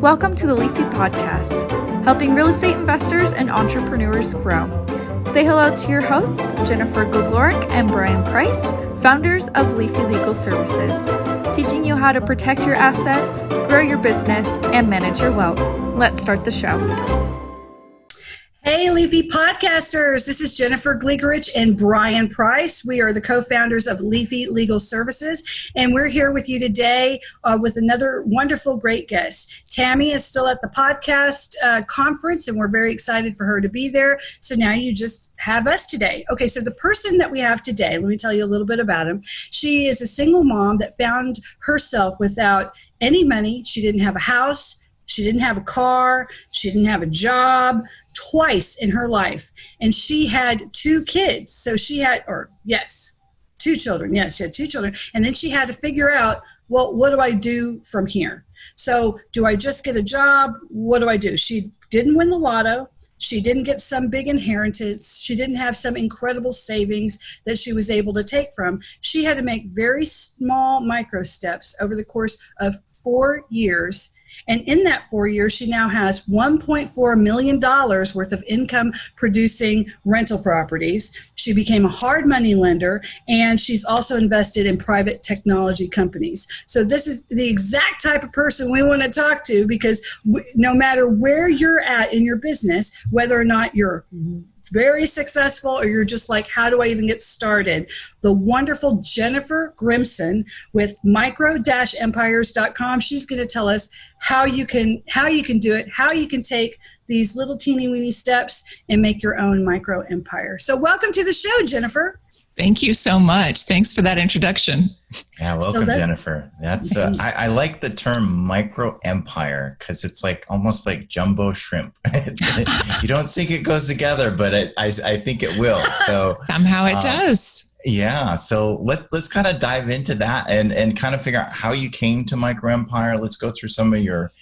Welcome to the Leafy Podcast, helping real estate investors and entrepreneurs grow. Say hello to your hosts, Jennifer Grimson and Brian Price, founders of Leafy Legal Services, teaching you how to protect your assets, grow your business, and manage your wealth. Let's start the show. Hey, Leafy Podcasters. This is Jennifer Grimson and Brian Price. We are the co-founders of Leafy Legal Services, and we're here with you today with another wonderful, great guest. Tammy is still at the podcast conference, and we're very excited for her to be there. So now you just have us today. Okay, so the person that we have today, let me tell you a little bit about him. She is a single mom that found herself without any money. She didn't have a house. She didn't have a car. She didn't have a job twice in her life. And she had two kids. So she had, two children. Yes, she had two children. And then she had to figure out, well, what do I do from here? So do I just get a job? What do I do? She didn't win the lotto. She didn't get some big inheritance. She didn't have some incredible savings that she was able to take from. She had to make very small micro steps over the course of 4 years. And in that 4 years, she now has $1.4 million worth of income producing rental properties. She became a hard money lender, and she's also invested in private technology companies. So this is the exact type of person we want to talk to, because no matter where you're at in your business, whether or not you're very successful or you're just like, how do I even get started? The wonderful Jennifer Grimson with micro-empires.com. She's going to tell us how you can do it, how you can take these little teeny weeny steps and make your own micro empire. So welcome to the show, Jennifer. Thank you so much. Thanks for that introduction. Yeah, welcome, Jennifer. That's I like the term micro empire because it's like almost like jumbo shrimp. You don't think it goes together, but I think it will. So somehow it does. Yeah. So let's kind of dive into that and kind of figure out how you came to micro empire. Let's go through some of your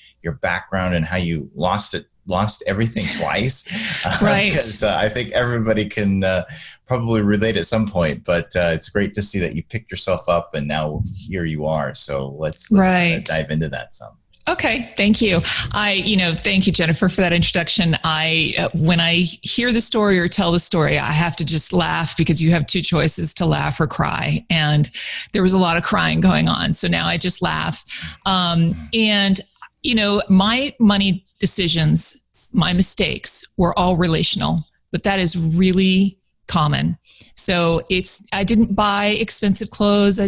background and how you lost everything twice. Right. Because I think everybody can probably relate at some point, but it's great to see that you picked yourself up and now here you are. So let's dive into that some. Okay. Thank you. Thank you, Jennifer, for that introduction. When I hear the story or tell the story, I have to just laugh because you have two choices, to laugh or cry. And there was a lot of crying going on. So now I just laugh. My money decisions, my mistakes were all relational, but that is really common. So I didn't buy expensive clothes.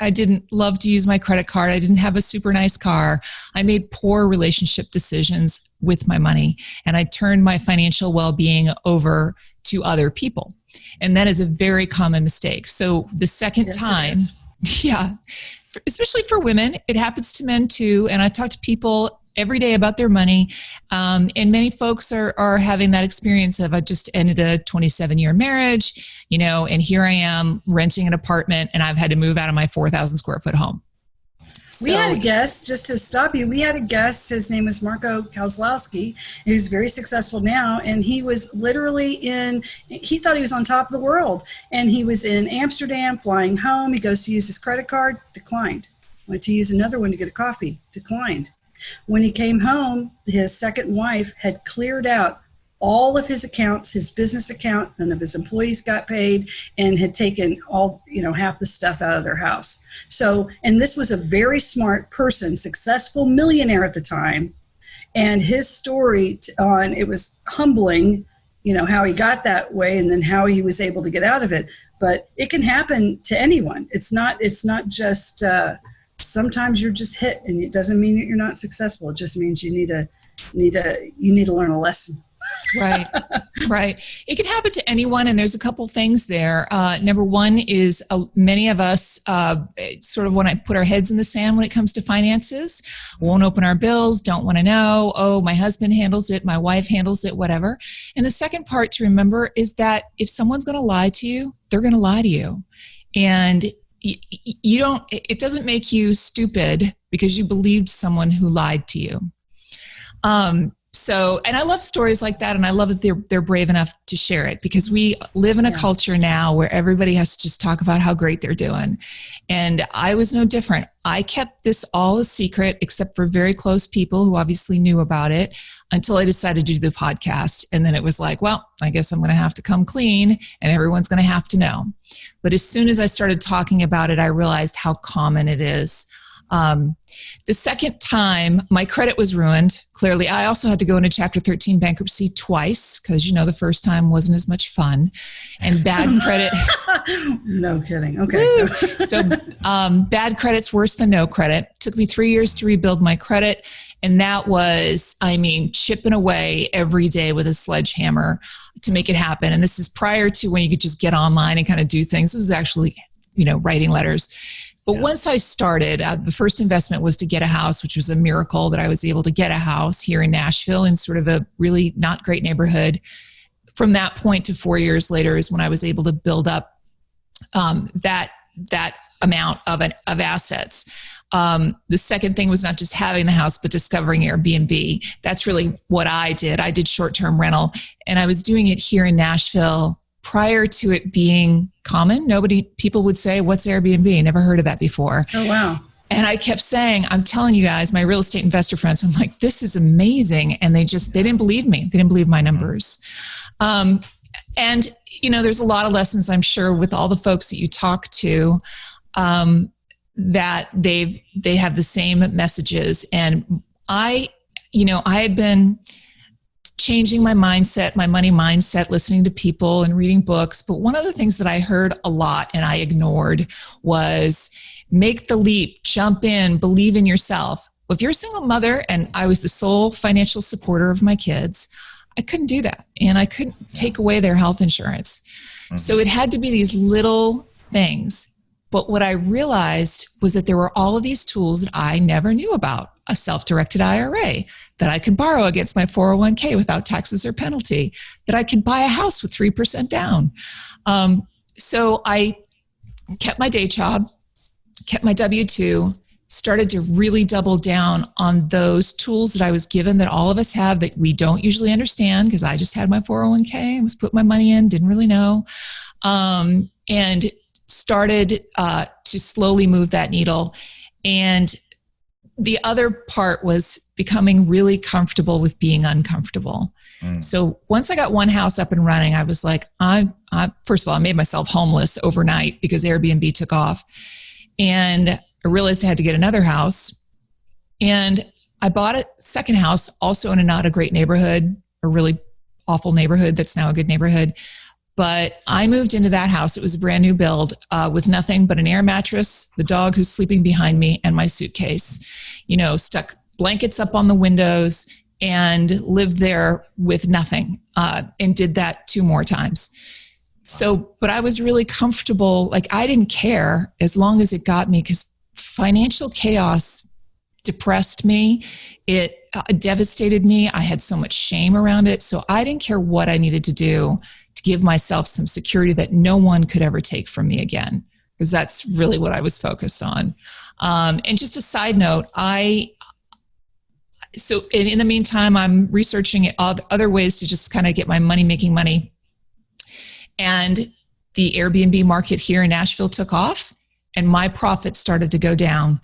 I didn't love to use my credit card. I didn't have a super nice car. I made poor relationship decisions with my money, and I turned my financial well-being over to other people. And that is a very common mistake. So the second time, especially for women, it happens to men too. And I talk to people every day about their money. And many folks are having that experience of, I just ended a 27-year marriage, and here I am renting an apartment and I've had to move out of my 4,000 square foot home. We had a guest, just to stop you, his name was Marco Kozlowski, who's very successful now, and he was literally he thought he was on top of the world, and he was in Amsterdam flying home. He goes to use his credit card, declined. Went to use another one to get a coffee, declined. When he came home, his second wife had cleared out all of his accounts, his business account, none of his employees got paid, and had taken half the stuff out of their house. So, and this was a very smart person, successful millionaire at the time. And his story it was humbling, how he got that way and then how he was able to get out of it. But it can happen to anyone. It's not just, sometimes you're just hit, and it doesn't mean that you're not successful. It just means you need to learn a lesson. Right. It can happen to anyone, and there's a couple things there. Number one is many of us sort of want to put our heads in the sand when it comes to finances. Won't open our bills, don't want to know. Oh, my husband handles it, my wife handles it, whatever. And the second part to remember is that if someone's going to lie to you, they're going to lie to you. And it doesn't make you stupid because you believed someone who lied to you. So, and I love stories like that, and I love that they're brave enough to share it, because we live in a culture now where everybody has to just talk about how great they're doing. And I was no different. I kept this all a secret, except for very close people who obviously knew about it, until I decided to do the podcast. And then it was like, well, I guess I'm going to have to come clean, and everyone's going to have to know. But as soon as I started talking about it, I realized how common it is. The second time, my credit was ruined. Clearly, I also had to go into Chapter 13 bankruptcy twice, because, the first time wasn't as much fun. And bad credit. No kidding. Okay. So bad credit's worse than no credit. It took me 3 years to rebuild my credit. And that was, chipping away every day with a sledgehammer to make it happen. And this is prior to when you could just get online and kind of do things. This is actually, writing letters. But once I started, the first investment was to get a house, which was a miracle that I was able to get a house here in Nashville in sort of a really not great neighborhood. From that point to 4 years later is when I was able to build up that amount of assets. The second thing was not just having the house, but discovering Airbnb. That's really what I did. I did short-term rental, and I was doing it here in Nashville prior to it being common. People would say, what's Airbnb? Never heard of that before. Oh, wow. And I kept saying, I'm telling you guys, my real estate investor friends, I'm like, this is amazing. And they didn't believe me. They didn't believe my numbers. And, there's a lot of lessons, I'm sure, with all the folks that you talk to, that they have the same messages. And I had been changing my mindset, my money mindset, listening to people and reading books. But one of the things that I heard a lot and I ignored was make the leap, jump in, believe in yourself. Well, if you're a single mother and I was the sole financial supporter of my kids, I couldn't do that. And I couldn't take away their health insurance. Mm-hmm. So it had to be these little things. But what I realized was that there were all of these tools that I never knew about. A self-directed IRA that I could borrow against my 401k without taxes or penalty, that I could buy a house with 3% down. So I kept my day job, kept my W-2, started to really double down on those tools that I was given that all of us have that we don't usually understand, because I just had my 401k and was putting my money in, didn't really know, and started to slowly move that needle. And the other part was becoming really comfortable with being uncomfortable. So once I got one house up and running, I was like, first of all, I made myself homeless overnight because Airbnb took off. And I realized I had to get another house. And I bought a second house, also in a not a great neighborhood, a really awful neighborhood that's now a good neighborhood. But I moved into that house. It was a brand new build with nothing but an air mattress, the dog who's sleeping behind me, and my suitcase. Stuck blankets up on the windows and lived there with nothing, and did that 2 more times. So, but I was really comfortable. Like, I didn't care as long as it got me, because financial chaos depressed me. It devastated me. I had so much shame around it. So I didn't care what I needed to do to give myself some security that no one could ever take from me again, because that's really what I was focused on. And just a side note, so in the meantime, I'm researching other ways to just kind of get my money making money. And the Airbnb market here in Nashville took off, and my profits started to go down.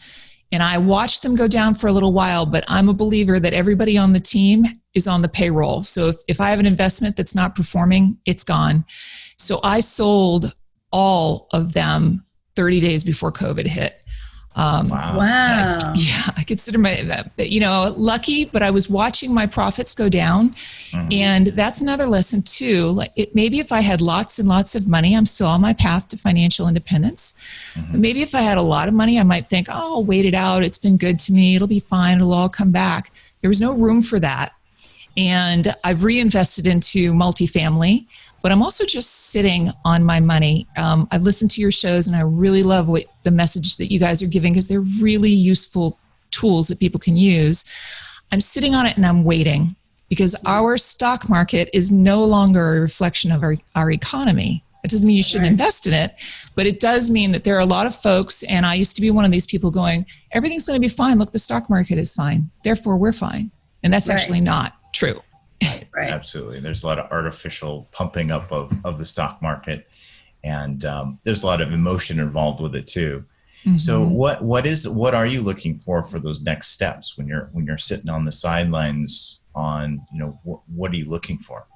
And I watched them go down for a little while, but I'm a believer that everybody on the team is on the payroll. So if I have an investment that's not performing, it's gone. So I sold all of them 30 days before COVID hit. Wow. I consider lucky, but I was watching my profits go down. Mm-hmm. And that's another lesson too. Like, maybe if I had lots and lots of money, I'm still on my path to financial independence. Mm-hmm. But maybe if I had a lot of money, I might think, oh, I'll wait it out. It's been good to me. It'll be fine. It'll all come back. There was no room for that. And I've reinvested into multifamily, but I'm also just sitting on my money. I've listened to your shows, and I really love the message that you guys are giving, because they're really useful tools that people can use. I'm sitting on it and I'm waiting, because our stock market is no longer a reflection of our economy. It doesn't mean you shouldn't invest in it, but it does mean that there are a lot of folks, and I used to be one of these people going, everything's going to be fine. Look, the stock market is fine. Therefore, we're fine. And that's actually not true. Right. Absolutely. There's a lot of artificial pumping up of the stock market, and there's a lot of emotion involved with it too. Mm-hmm. So what are you looking for those next steps when you're sitting on the sidelines what are you looking for?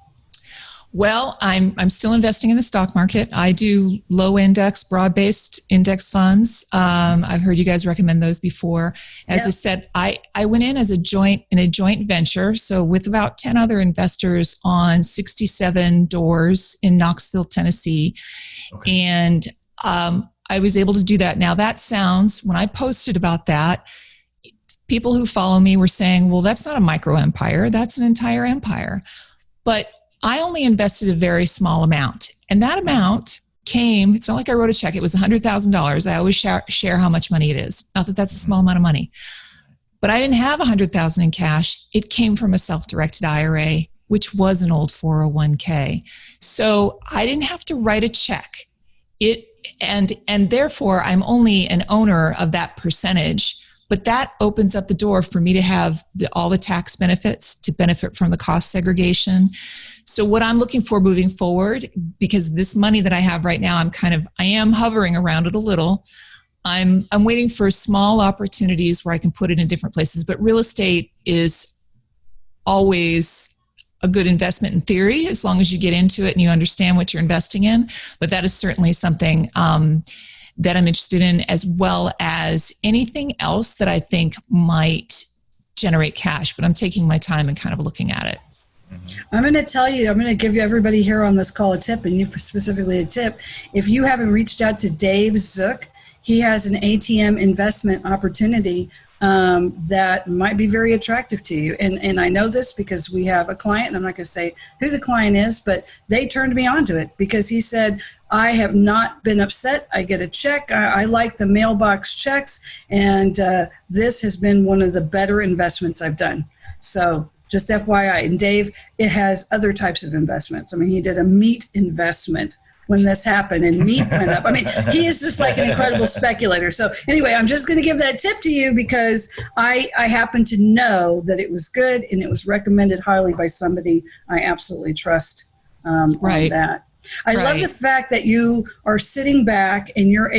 Well, I'm still investing in the stock market. I do low index, broad-based index funds. I've heard you guys recommend those before. As I said, I went in as a joint venture. So with about 10 other investors on 67 doors in Knoxville, Tennessee. Okay. And I was able to do that. Now that sounds, when I posted about that, people who follow me were saying, well, that's not a micro empire. That's an entire empire. But I only invested a very small amount. And that amount came, it's not like I wrote a check. It was $100,000. I always share how much money it is. Not that that's a small amount of money. But I didn't have $100,000 in cash. It came from a self-directed IRA, which was an old 401k. So I didn't have to write a check. And therefore, I'm only an owner of that percentage. But that opens up the door for me to have all the tax benefits, to benefit from the cost segregation. So what I'm looking for moving forward, because this money that I have right now, I am hovering around it a little. I'm waiting for small opportunities where I can put it in different places. But real estate is always a good investment in theory, as long as you get into it and you understand what you're investing in. But that is certainly something that I'm interested in, as well as anything else that I think might generate cash. But I'm taking my time and kind of looking at it. I'm going to give you everybody here on this call a tip, and you specifically a tip. If you haven't reached out to Dave Zook, he has an ATM investment opportunity that might be very attractive to you. And I know this because we have a client, and I'm not going to say who the client is, but they turned me on to it because he said, I have not been upset. I get a check. I like the mailbox checks, and this has been one of the better investments I've done. So just FYI. And Dave, it has other types of investments. I mean, he did a meat investment when this happened, and meat went up. I mean, he is just like an incredible speculator. So anyway, I'm just going to give that tip to you because I happen to know that it was good and it was recommended highly by somebody I absolutely trust on that. I love the fact that you are sitting back and you're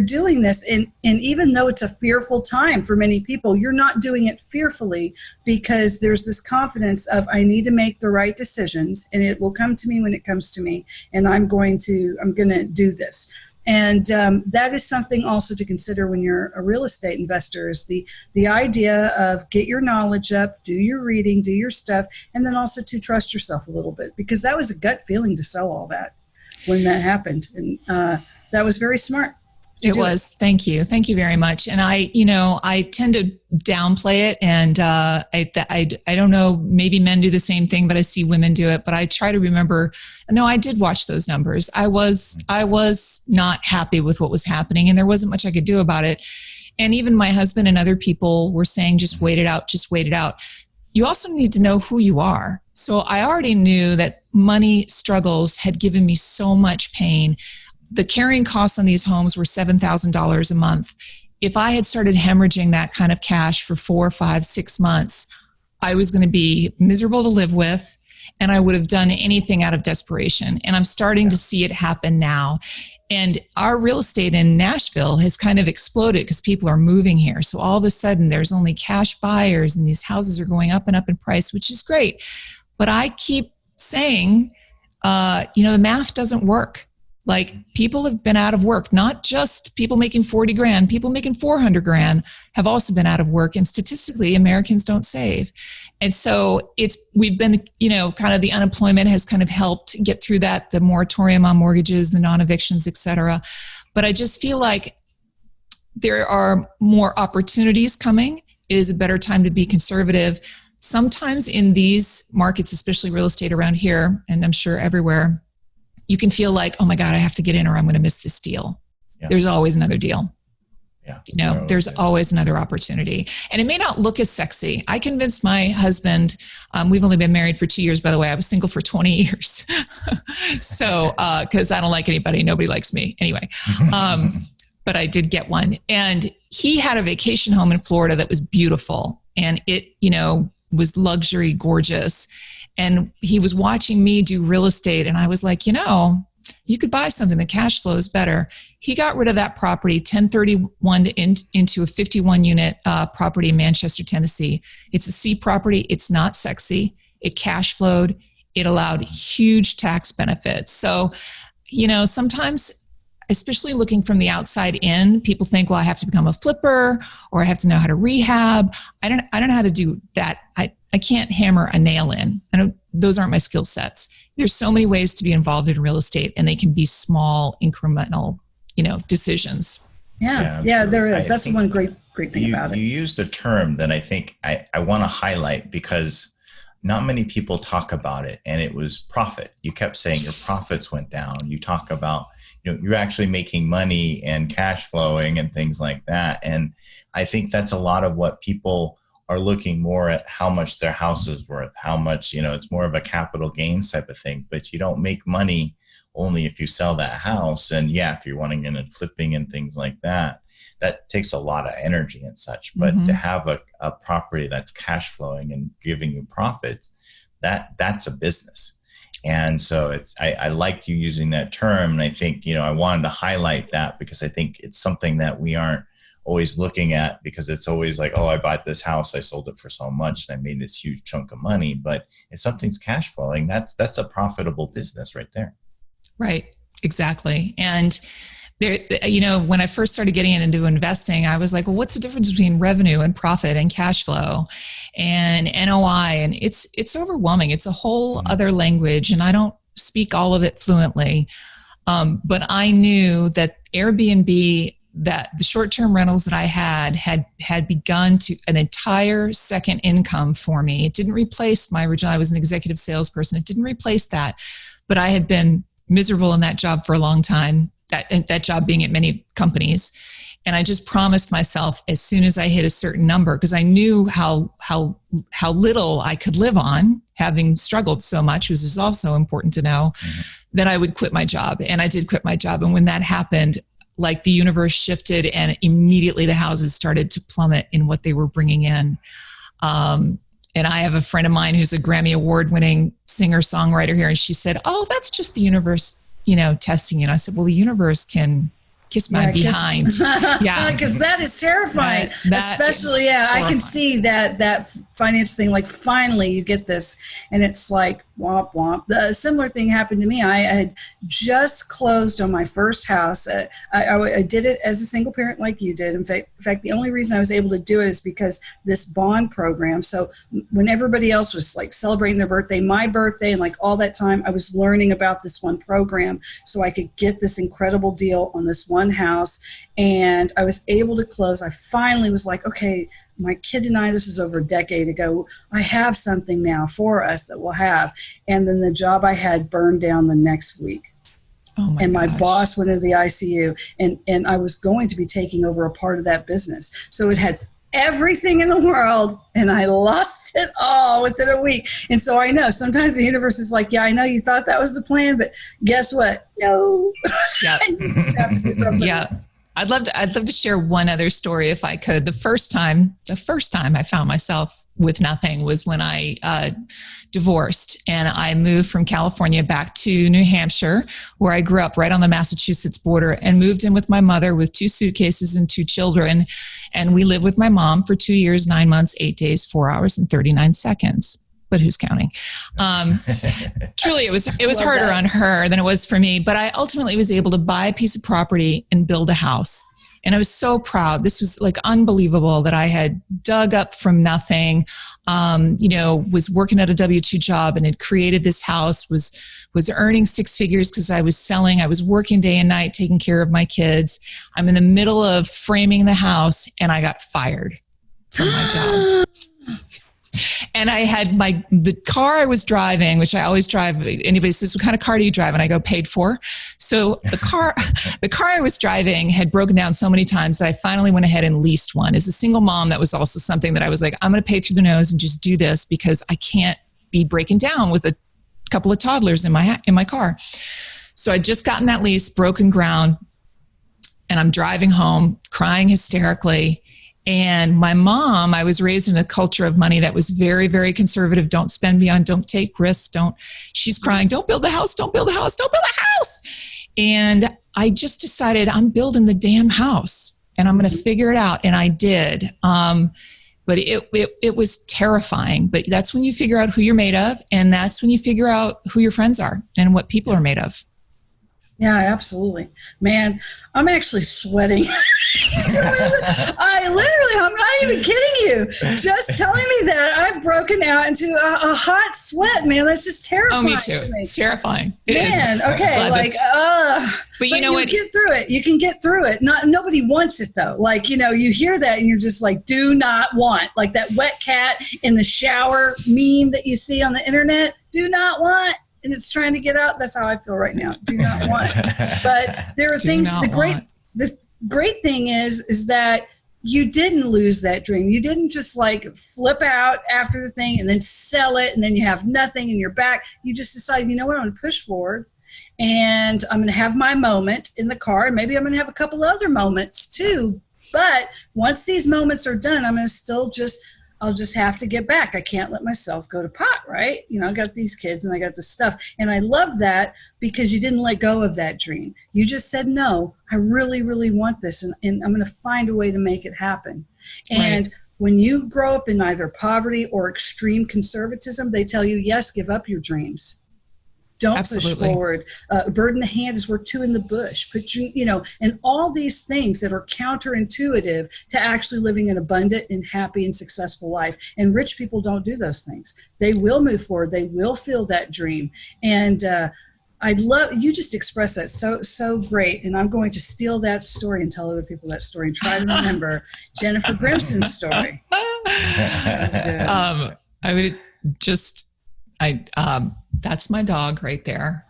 doing this. And even though it's a fearful time for many people, you're not doing it fearfully because there's this confidence of, I need to make the right decisions and it will come to me when it comes to me. And I'm going to do this. And that is something also to consider when you're a real estate investor, is the idea of get your knowledge up, do your reading, do your stuff, and then also to trust yourself a little bit, because that was a gut feeling to sell all that when that happened. And that was very smart. It was. Thank you. Thank you very much. And I tend to downplay it, and I don't know, maybe men do the same thing, but I see women do it. But I try to remember, no, I did watch those numbers. I was not happy with what was happening, and there wasn't much I could do about it. And even my husband and other people were saying, just wait it out, just wait it out. You also need to know who you are. So I already knew that money struggles had given me so much pain. The carrying costs on these homes were $7,000 a month. If I had started hemorrhaging that kind of cash for 4, 5, 6 months, I was going to be miserable to live with, and I would have done anything out of desperation. And I'm starting to see it happen now. And our real estate in Nashville has kind of exploded because people are moving here. So all of a sudden, there's only cash buyers, and these houses are going up and up in price, which is great. But I keep saying, the math doesn't work. Like, people have been out of work, not just people making 40 grand, people making 400 grand have also been out of work. And statistically, Americans don't save. And so we've been, kind of the unemployment has kind of helped get through that, the moratorium on mortgages, the non-evictions, et cetera. But I just feel like there are more opportunities coming. It is a better time to be conservative. Sometimes in these markets, especially real estate around here, and I'm sure everywhere, you can feel like, oh my God, I have to get in or I'm going to miss this deal. Yeah. There's always another deal. Yeah. There's always another opportunity. And it may not look as sexy. I convinced my husband, we've only been married for 2 years, by the way. I was single for 20 years. So, cause I don't like anybody. Nobody likes me anyway. But I did get one, and he had a vacation home in Florida that was beautiful. And it, was luxury, gorgeous. And he was watching me do real estate. And I was like, you could buy something that cash flows better. He got rid of that property, 1031 into a 51 unit property in Manchester, Tennessee. It's a C property. It's not sexy. It cash flowed. It allowed huge tax benefits. So, sometimes, especially looking from the outside in, people think, well, I have to become a flipper or I have to know how to rehab. I don't know how to do that. I can't hammer a nail in. Those aren't my skill sets. There's so many ways to be involved in real estate, and they can be small, incremental, decisions. Yeah, there is. That's one great thing about it. You used a term that I think I want to highlight because not many people talk about it, and it was profit. You kept saying your profits went down. You talk about, you're actually making money and cash flowing and things like that. And I think that's a lot of what people are looking more at, how much their house is worth, how much, it's more of a capital gains type of thing, but you don't make money only if you sell that house. And if you're wanting in and flipping and things like that, that takes a lot of energy and such. But to have a property that's cash flowing and giving you profits, that's a business. And so I liked you using that term. And I think, I wanted to highlight that because I think it's something that we aren't always looking at, because it's always like, oh, I bought this house, I sold it for so much, and I made this huge chunk of money. But if something's cash flowing, that's a profitable business right there. Right. Exactly. And there, when I first started getting into investing, I was like, well, what's the difference between revenue and profit and cash flow and NOI? And it's overwhelming. It's a whole other language, and I don't speak all of it fluently. But I knew that AirBNB, that the short-term rentals that I had begun to an entire second income for me. It didn't replace my original. I was an executive salesperson. It didn't replace that, but I had been miserable in that job for a long time. That job being at many companies, and I just promised myself, as soon as I hit a certain number, because I knew how little I could live on, having struggled so much, which is also important to know, that I would quit my job. And I did quit my job. And when that happened, like the universe shifted, and immediately the houses started to plummet in what they were bringing in. And I have a friend of mine who's a Grammy award-winning singer-songwriter here, and she said, "Oh, that's just the universe, testing you." And I said, "Well, the universe can kiss my behind." Because that is terrifying. Especially, I can see that financial thing. Like, finally, you get this, and it's like womp womp. The similar thing happened to me. I had just closed on my first house. I did it as a single parent, like you did. In fact, the only reason I was able to do it is because this bond program. So when everybody else was like celebrating their birthday, my birthday, and like all that time, I was learning about this one program so I could get this incredible deal on this one house. And I was able to close. I finally was like, okay, my kid and I, this was over a decade ago, I have something now for us that we'll have. And then the job I had burned down the next week. Oh my and my gosh. boss went into the ICU, and I was going to be taking over a part of that business. So it had everything in the world, and I lost it all within a week. And so I know sometimes the universe is like, yeah, I know you thought that was the plan, but guess what? No. Yeah. Yeah. I'd love to share one other story if I could. The first time I found myself with nothing was when I divorced, and I moved from California back to New Hampshire, where I grew up right on the Massachusetts border, and moved in with my mother with 2 suitcases and 2 children. And we lived with my mom for 2 years, 9 months, 8 days, 4 hours, and 39 seconds. But who's counting? Truly, it was harder on her than it was for me. But I ultimately was able to buy a piece of property and build a house. And I was so proud. This was like unbelievable that I had dug up from nothing, was working at a W-2 job and had created this house, was earning 6 figures because I was selling. I was working day and night, taking care of my kids. I'm in the middle of framing the house, and I got fired from my job. And I had the car I was driving, which I always drive. Anybody says, "What kind of car do you drive?" And I go, "Paid for." So the car I was driving had broken down so many times that I finally went ahead and leased one. As a single mom, that was also something that I was like, I'm going to pay through the nose and just do this, because I can't be breaking down with a couple of toddlers in my car. So I'd just gotten that lease, broken ground, and I'm driving home, crying hysterically. And my mom, I was raised in a culture of money that was very, very conservative. Don't spend beyond, don't take risks. She's crying, don't build the house, don't build the house, don't build the house. And I just decided I'm building the damn house and I'm going to figure it out. And I did. But it was terrifying. But that's when you figure out who you're made of. And that's when you figure out who your friends are and what people are made of. Yeah, absolutely. Man, I'm actually sweating. I'm not even kidding you. Just telling me that I've broken out into a hot sweat, man. That's just terrifying. Oh, me too. It's terrifying. It man, is. okay. But you know what? Get through it. You can get through it. Nobody wants it though. Like, you hear that and you're just like, do not want. Like that wet cat in the shower meme that you see on the internet. Do not want. And it's trying to get out. That's how I feel right now. Do not want. But there are things. The great thing is that you didn't lose that dream. You didn't just like flip out after the thing and then sell it and then you have nothing in your back. You just decided, you know what, I'm going to push forward and I'm going to have my moment in the car. And maybe I'm going to have a couple other moments too. But once these moments are done, I'm going to I'll just have to get back. I can't let myself go to pot, right? I got these kids and I got this stuff. And I love that because you didn't let go of that dream. You just said, no, I really, really want this. And I'm going to find a way to make it happen. And when you grow up in either poverty or extreme conservatism, they tell you, yes, give up your dreams. Don't push forward. A bird in the hand is worth two in the bush. And all these things that are counterintuitive to actually living an abundant and happy and successful life. And rich people don't do those things. They will move forward. They will feel that dream. And I'd love, you just expressed that so great. And I'm going to steal that story and tell other people that story and try to remember Jennifer Grimson's story. I would just, that's my dog right there.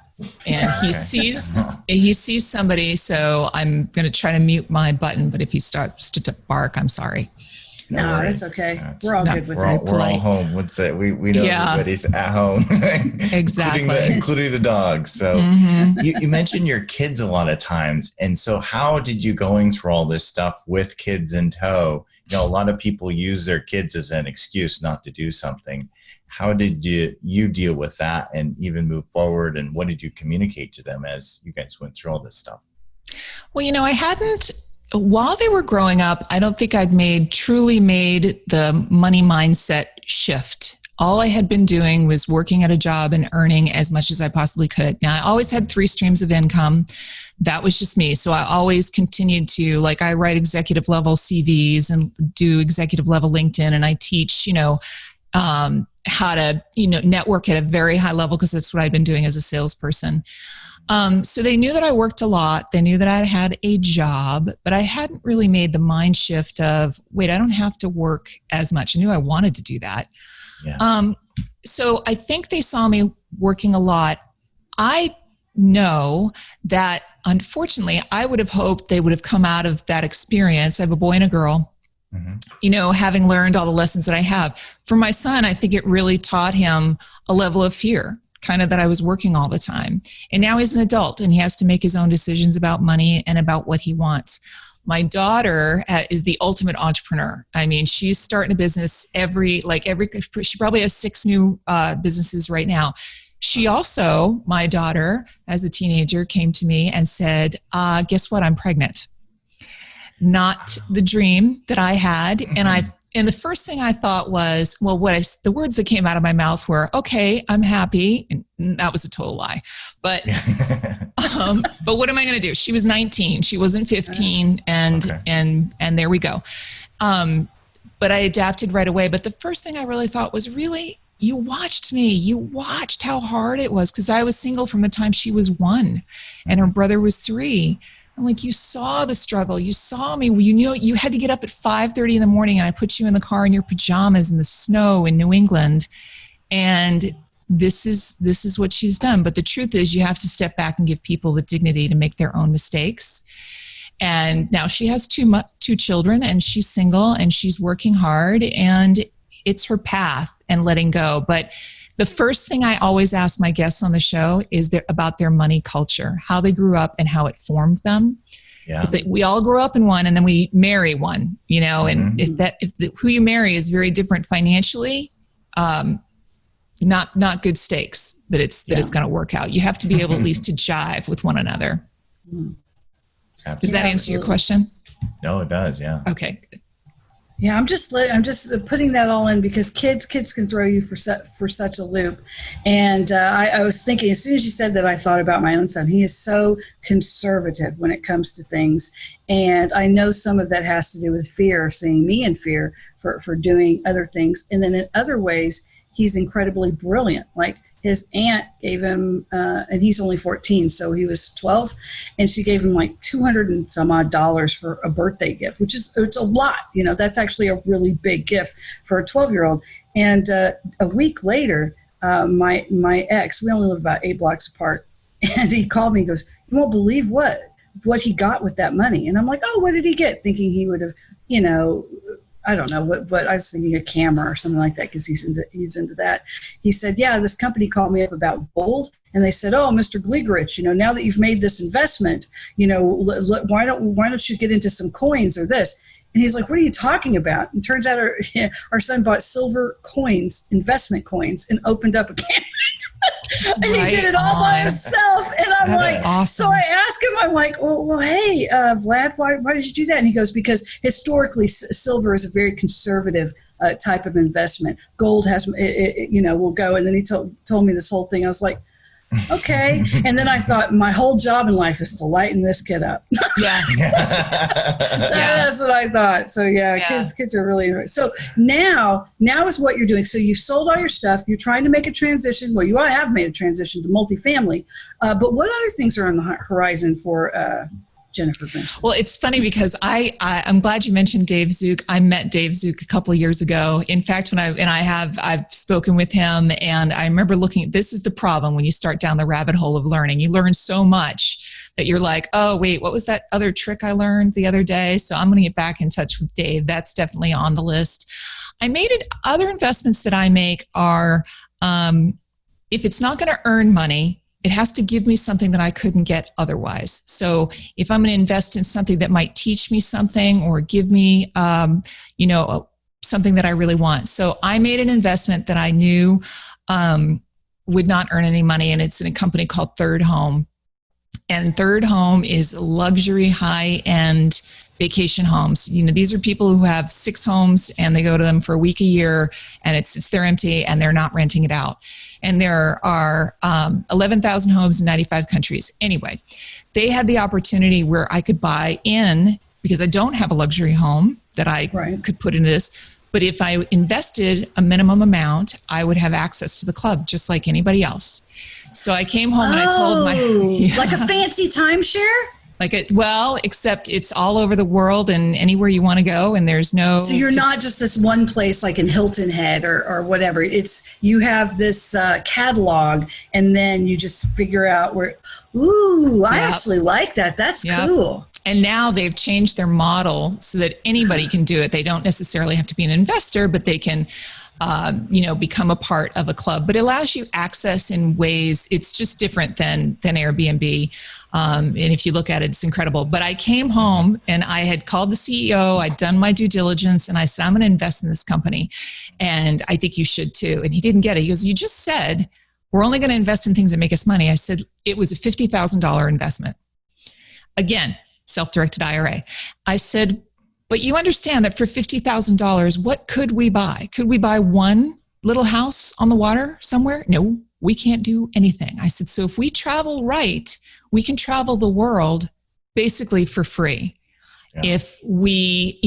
And he sees somebody. So I'm going to try to mute my button, but if he starts to bark, I'm sorry. No, that's okay. We're all good with it. We're all home. What's it? We know everybody's at home. Exactly. Including the dogs. So you mentioned your kids a lot of times. And so how did you going through all this stuff with kids in tow? A lot of people use their kids as an excuse not to do something. How did you deal with that and even move forward? And what did you communicate to them as you guys went through all this stuff? Well, I hadn't, while they were growing up, I don't think I'd truly made the money mindset shift. All I had been doing was working at a job and earning as much as I possibly could. Now, I always had 3 streams of income. That was just me. So I always continued to, I write executive level CVs and do executive level LinkedIn, and I teach, how to, network at a very high level because that's what I'd been doing as a salesperson. So they knew that I worked a lot. They knew that I had a job, but I hadn't really made the mind shift of, wait, I don't have to work as much. I knew I wanted to do that. Yeah. So I think they saw me working a lot. I know that unfortunately, I would have hoped they would have come out of that experience. I have a boy and a girl. Having learned all the lessons that I have. For my son, I think it really taught him a level of fear, kind of that I was working all the time. And now he's an adult and he has to make his own decisions about money and about what he wants. My daughter is the ultimate entrepreneur. I mean, she's starting a business she probably has 6 new businesses right now. She also, my daughter, as a teenager, came to me and said, guess what? I'm pregnant. Not the dream that I had. And the first thing I thought was, well, the words that came out of my mouth were, okay, I'm happy. And that was a total lie. But, but what am I going to do? She was 19. She wasn't 15. And there we go. But I adapted right away. But the first thing I really thought was, really, you watched me. You watched how hard it was because I was single from the time she was 1 and her brother was 3. I'm like, you saw the struggle. You saw me. You had to get up at 5:30 in the morning and I put you in the car in your pajamas in the snow in New England. And this is what she's done. But the truth is you have to step back and give people the dignity to make their own mistakes. And now she has 2 children and she's single and she's working hard and it's her path and letting go. But the first thing I always ask my guests on the show is about their money culture, how they grew up and how it formed them. Yeah. Because we all grow up in one and then we marry one, you know, and who you marry is very different financially, not good stakes that it's going to work out. You have to be able at least to jive with one another. Absolutely. Does that answer your question? No, it does. Yeah. Okay. Yeah, I'm just putting that all in because kids can throw you for such a loop. And I was thinking, as soon as you said that, I thought about my own son. He is so conservative when it comes to things. And I know some of that has to do with fear, seeing me in fear for doing other things. And then in other ways, he's incredibly brilliant. Like his aunt gave him, and he's only 14, so he was 12, and she gave him like $200 and some odd for a birthday gift, it's a lot. You know, that's actually a really big gift for a 12-year-old. And a week later, my ex, we only live about 8 blocks apart, and he called me. He goes, "You won't believe what he got with that money." And I'm like, "Oh, what did he get?" Thinking he would have, you know, I don't know what I was thinking, a camera or something like that, because he's into that. He said, "Yeah, this company called me up about gold, and they said, 'Oh, Mr. Gligorich, you know, now that you've made this investment, you know, why don't you get into some coins or this?'" And he's like, "What are you talking about?" And turns out our son bought silver coins, investment coins, and opened up a camera. And he did it all by himself. And I'm like, awesome. So I asked him, I'm like, well, hey, Vlad, why did you do that? And he goes, because historically, silver is a very conservative type of investment. Gold has, will go. And then he told me this whole thing. I was like, okay. And then I thought, my whole job in life is to lighten this kid up. Yeah. That's what I thought. So kids are really interesting. So now is what you're doing. So you sold all your stuff. You're trying to make a transition. Well, you have made a transition to multifamily. But what other things are on the horizon for Jennifer Grimson? Well, it's funny because I'm glad you mentioned Dave Zook. I met Dave Zook a couple of years ago. In fact, I've spoken with him, and I remember this is the problem when you start down the rabbit hole of learning. You learn so much that you're like, oh, wait, what was that other trick I learned the other day? So I'm going to get back in touch with Dave. That's definitely on the list. Other investments that I make are, if it's not going to earn money, it has to give me something that I couldn't get otherwise. So if I'm going to invest in something that might teach me something or give me, something that I really want. So I made an investment that I knew would not earn any money, and it's in a company called Third Home. And Third Home is luxury, high-end vacation homes. You know, these are people who have 6 homes and they go to them for a week a year, and it's they're empty and they're not renting it out. And there are 11,000 homes in 95 countries. Anyway, they had the opportunity where I could buy in, because I don't have a luxury home that I could put into this. But if I invested a minimum amount, I would have access to the club just like anybody else. So I came home and I told like a fancy timeshare? Except it's all over the world and anywhere you want to go, and there's no... So you're not just this one place like in Hilton Head or whatever. It's, you have this catalog, and then you just figure out where... Ooh, I actually like that. That's cool. And now they've changed their model so that anybody can do it. They don't necessarily have to be an investor, but they can... become a part of a club, but it allows you access in ways, it's just different than Airbnb. And if you look at it, it's incredible. But I came home and I had called the CEO, I'd done my due diligence, and I said, I'm going to invest in this company. And I think you should too. And he didn't get it. He goes, you just said, we're only going to invest in things that make us money. I said, it was a $50,000 investment. Again, self-directed IRA. I said, but you understand that for $50,000, what could we buy? Could we buy one little house on the water somewhere? No, we can't do anything. I said, so if we travel right, we can travel the world basically for free. Yeah. If we,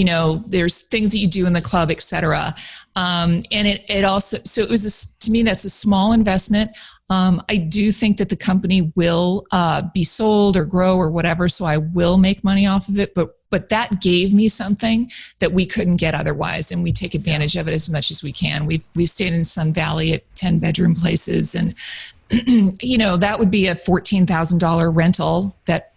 there's things that you do in the club, et cetera. And it also, so it was, to me, that's a small investment. I do think that the company will be sold or grow or whatever, so I will make money off of it. But that gave me something that we couldn't get otherwise, and we take advantage of it as much as we can. We've stayed in Sun Valley at 10-bedroom places, and that would be a $14,000 rental that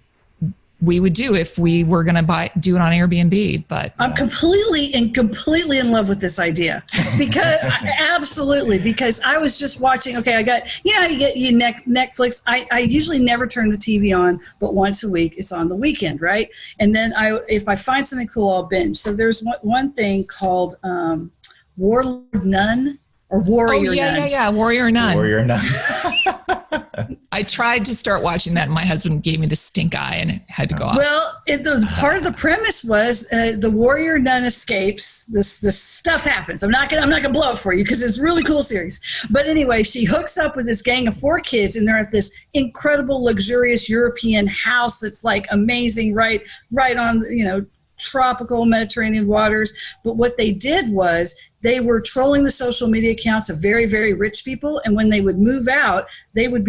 we would do if we were going to do it on Airbnb. But I'm completely in love with this idea because absolutely, because I was just watching. Okay, I got, you get Netflix. I usually never turn the TV on, but once a week it's on the weekend, right? And then if I find something cool, I'll binge. So there's one thing called Warlord Nun or Warrior Nun. Yeah, Warrior Nun. Warrior Nun. I tried to start watching that, and my husband gave me the stink eye, and it had to go off. Well, part of the premise was the warrior nun escapes. This stuff happens. I'm not gonna blow it for you because it's a really cool series. But anyway, she hooks up with this gang of 4 kids, and they're at this incredible, luxurious European house that's like amazing, right on tropical Mediterranean waters. But what they did was they were trolling the social media accounts of very, very rich people. And when they would move out, they would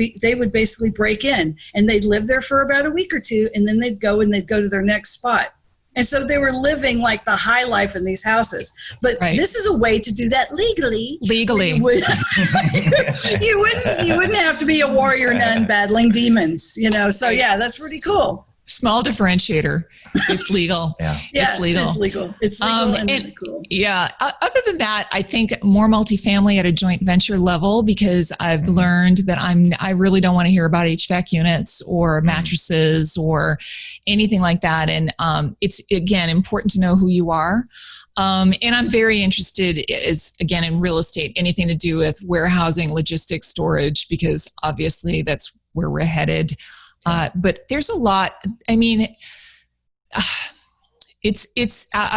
basically break in, and they'd live there for about a week or two. And then they'd go to their next spot. And so they were living like the high life in these houses. But This is a way to do that legally. Legally. You wouldn't have to be a warrior nun battling demons, So yeah, that's pretty cool. Small differentiator. It's legal. It's legal. It's legal. It's legal and really cool. Yeah. Other than that, I think more multifamily at a joint venture level, because I've learned that I really don't want to hear about HVAC units or mattresses or anything like that. And it's, again, important to know who you are. And I'm very interested in real estate, anything to do with warehousing, logistics, storage, because obviously that's where we're headed. But there's a lot. I mean, I've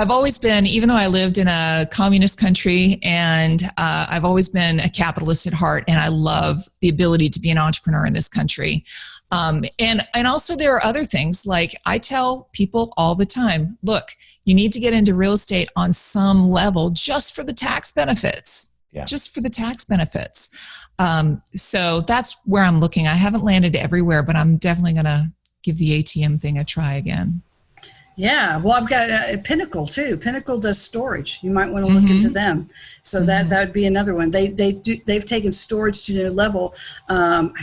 always been, even though I lived in a communist country, and I've always been a capitalist at heart, and I love the ability to be an entrepreneur in this country. And also there are other things, like I tell people all the time, look, you need to get into real estate on some level just for the tax benefits. Just for the tax benefits. So that's where I'm looking. I haven't landed everywhere, but I'm definitely going to give the ATM thing a try again. Yeah. Well, I've got Pinnacle too. Pinnacle does storage. You might want to look into them. So that would be another one. They've taken storage to a new level. I'm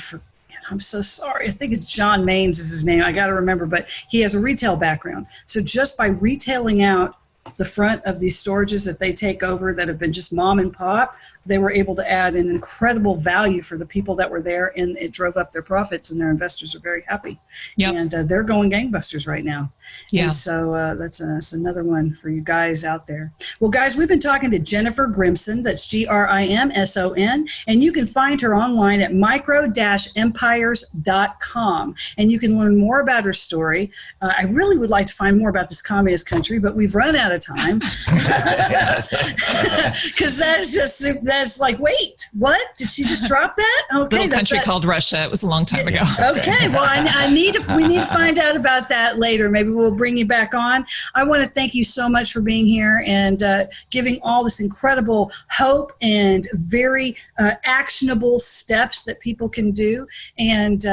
so sorry. I think it's John Maines is his name. I got to remember, but he has a retail background. So just by retailing out the front of these storages that they take over that have been just mom and pop, they were able to add an incredible value for the people that were there, and it drove up their profits, and their investors are very happy. And they're going gangbusters right now. And so that's another one for you guys out there. Well, guys, we've been talking to Jennifer Grimson. That's Grimson, and you can find her online at micro-empires.com, and you can learn more about her story. I really would like to find more about this communist country, but we've run out of time. Because that's like, wait, what? Did she just drop that? Okay, little country called Russia. It was a long time ago. Okay, well, we need to find out about that later. Maybe we'll bring you back on. I want to thank you so much for being here and giving all this incredible hope and very actionable steps that people can do, and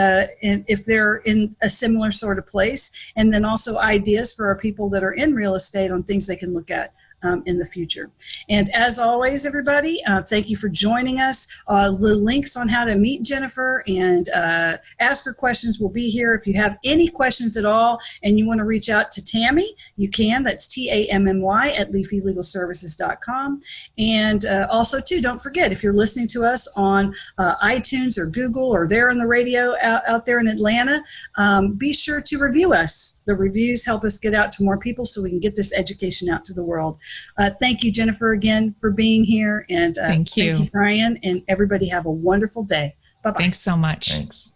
if they're in a similar sort of place, and then also ideas for our people that are in real estate on things they can look at in the future. And as always, everybody, thank you for joining us. The links on how to meet Jennifer and ask her questions will be here. If you have any questions at all and you want to reach out to Tammy, you can. That's TAMMY at leafylegalservices.com. And also, too, don't forget, if you're listening to us on iTunes or Google or there on the radio out there in Atlanta, be sure to review us. The reviews help us get out to more people so we can get this education out to the world. Thank you, Jennifer, again for being here. And thank you, Brian. And everybody have a wonderful day. Bye-bye. Thanks so much. Thanks.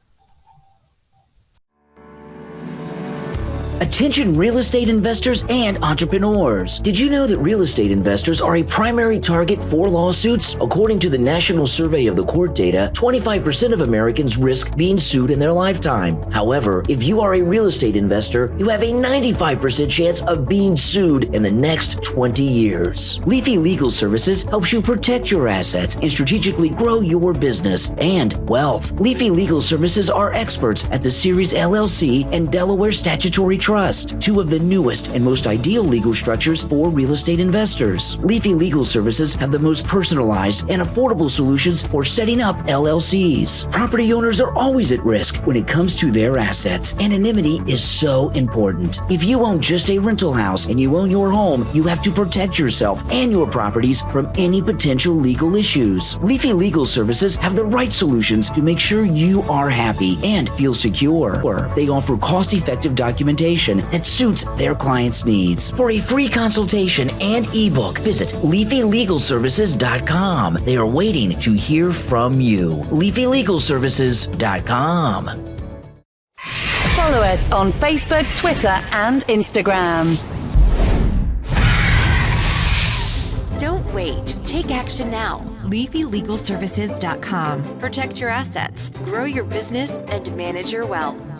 Attention real estate investors and entrepreneurs. Did you know that real estate investors are a primary target for lawsuits? According to the National Survey of the Court data, 25% of Americans risk being sued in their lifetime. However, if you are a real estate investor, you have a 95% chance of being sued in the next 20 years. Leafy Legal Services helps you protect your assets and strategically grow your business and wealth. Leafy Legal Services are experts at the Series LLC and Delaware Statutory trust, two of the newest and most ideal legal structures for real estate investors. Leafy Legal Services have the most personalized and affordable solutions for setting up LLCs. Property owners are always at risk when it comes to their assets. Anonymity is so important. If you own just a rental house and you own your home, you have to protect yourself and your properties from any potential legal issues. Leafy Legal Services have the right solutions to make sure you are happy and feel secure. They offer cost-effective documentation that suits their clients' needs. For a free consultation and ebook, visit LeafyLegalServices.com. They are waiting to hear from you. LeafyLegalServices.com. Follow us on Facebook, Twitter, and Instagram. Don't wait. Take action now. LeafyLegalServices.com. Protect your assets, grow your business, and manage your wealth.